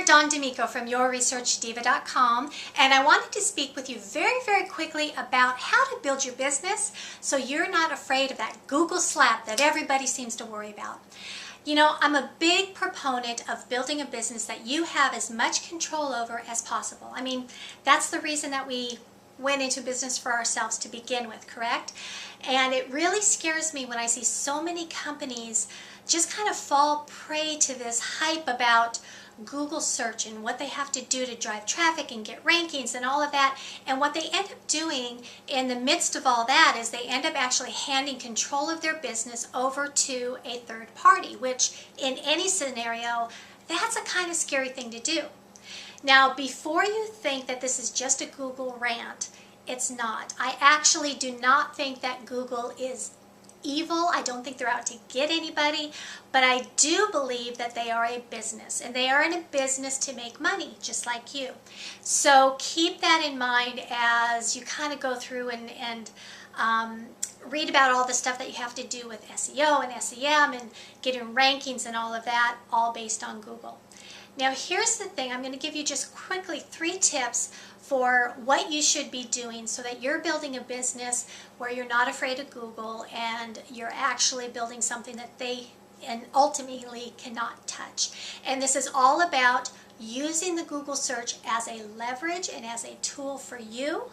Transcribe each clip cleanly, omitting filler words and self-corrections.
Damico from yourresearchdiva.com, and I wanted to speak with you very quickly about how to build your business so you're not afraid of that Google slap that everybody seems to worry about. You know, I'm a big proponent of building a business that you have as much control over as possible. I mean, that's the reason that we went into business for ourselves to begin with, correct? And it really scares me when I see so many companies just kind of fall prey to this hype about Google search and what they have to do to drive traffic and get rankings and all of that. And what they end up doing in the midst of all that is they end up actually handing control of their business over to a third party, which in any scenario, that's a kind of scary thing to do. Now, before you think that this is just a Google rant, it's not. I actually do not think that Google is evil. I don't think they're out to get anybody, but I do believe that they are a business, and they are in a business to make money, just like you. So keep that in mind as you kind of go through and read about all the stuff that you have to do with SEO and SEM and getting rankings and all of that, all based on Google. Now here's the thing, I'm going to give you just quickly 3 tips for what you should be doing so that you're building a business where you're not afraid of Google and you're actually building something that they and ultimately cannot touch. And this is all about using the Google search as a leverage and as a tool for you,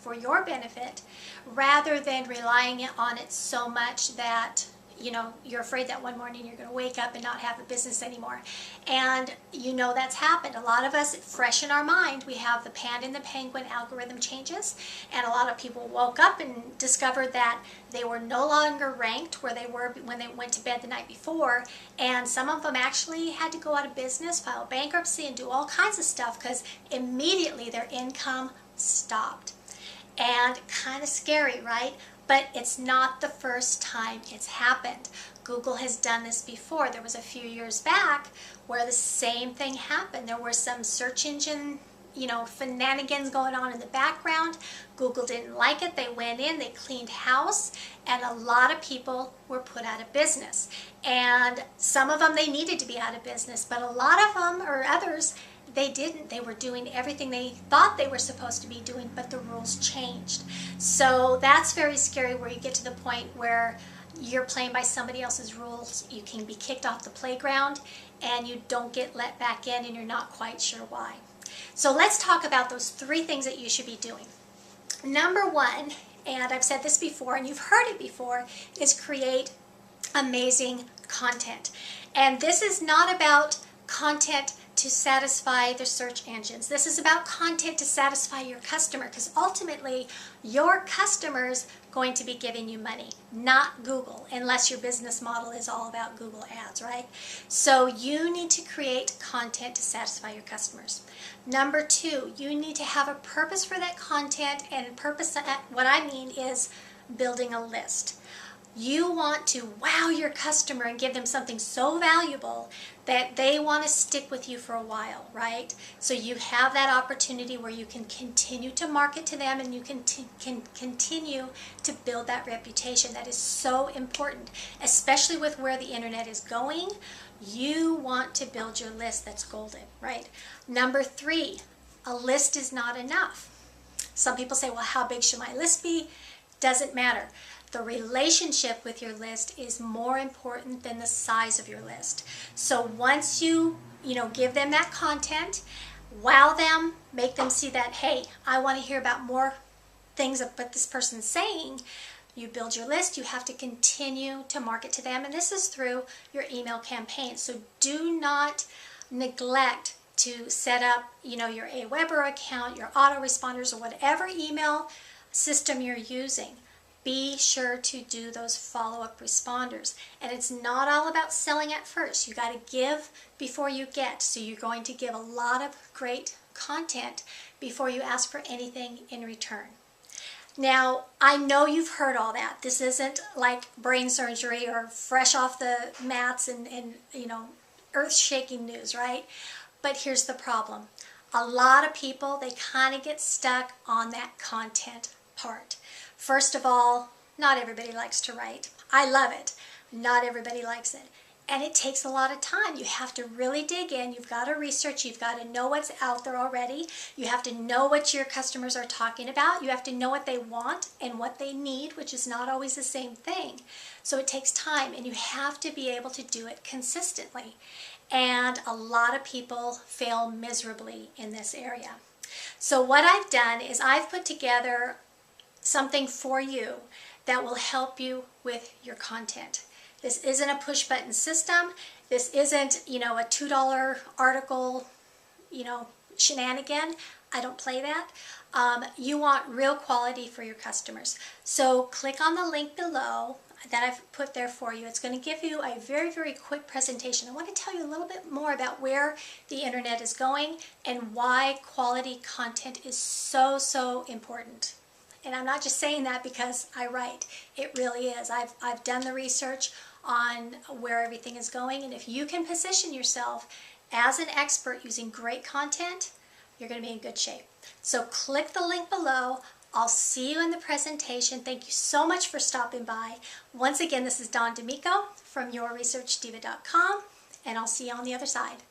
for your benefit, rather than relying on it so much that you're afraid that one morning you're going to wake up and not have a business anymore. And that's happened. A lot of us, fresh in our mind, we have the Panda and the Penguin algorithm changes, and a lot of people woke up and discovered that they were no longer ranked where they were when they went to bed the night before, and some of them actually had to go out of business, file bankruptcy, and do all kinds of stuff because immediately their income stopped. And kind of scary, right? But it's not the first time it's happened. Google has done this before. There was a few years back where the same thing happened. There were some search engine, shenanigans going on in the background. Google didn't like it. They went in, they cleaned house, and a lot of people were put out of business. And some of them, they needed to be out of business, but a lot of them, or others, they didn't. They were doing everything they thought they were supposed to be doing, but the rules changed. So that's very scary, where you get to the point where you're playing by somebody else's rules. You can be kicked off the playground and you don't get let back in, and you're not quite sure why. So let's talk about those 3 things that you should be doing. Number 1, and I've said this before and you've heard it before, is create amazing content. And this is not about content to satisfy the search engines. This is about content to satisfy your customer, because ultimately your customer's going to be giving you money, not Google, unless your business model is all about Google ads, right? So you need to create content to satisfy your customers. Number 2, you need to have a purpose for that content, and purpose, what I mean is building a list. You want to wow your customer and give them something so valuable that they want to stick with you for a while, right? So you have that opportunity where you can continue to market to them, and you can continue to build that reputation. That is so important, especially with where the internet is going. You want to build your list that's golden, right? Number 3, a list is not enough. Some people say, well, how big should my list be? Doesn't matter. The relationship with your list is more important than the size of your list. So once you give them that content, wow them, make them see that, hey, I want to hear about more things of what this person's saying. You build your list, you have to continue to market to them, and this is through your email campaign. So do not neglect to set up, your Aweber account, your autoresponders, or whatever email system you're using. Be sure to do those follow-up responders. And it's not all about selling at first. You got to give before you get. So you're going to give a lot of great content before you ask for anything in return. Now, I know you've heard all that. This isn't like brain surgery or fresh off the mats and earth-shaking news, right? But here's the problem. A lot of people, they kind of get stuck on that content part. First of all, not everybody likes to write. I love it. Not everybody likes it. And it takes a lot of time. You have to really dig in. You've got to research. You've got to know what's out there already. You have to know what your customers are talking about. You have to know what they want and what they need, which is not always the same thing. So it takes time, and you have to be able to do it consistently. And a lot of people fail miserably in this area. So what I've done is I've put together something for you that will help you with your content. This isn't a push button system. This isn't, a $2 article, shenanigan. I don't play that. You want real quality for your customers. So click on the link below that I've put there for you. It's going to give you a very, very quick presentation. I want to tell you a little bit more about where the internet is going and why quality content is so, so important. And I'm not just saying that because I write. It really is. I've done the research on where everything is going, and if you can position yourself as an expert using great content, you're going to be in good shape. So click the link below. I'll see you in the presentation. Thank you so much for stopping by. Once again, this is Damico from yourresearchdiva.com, and I'll see you on the other side.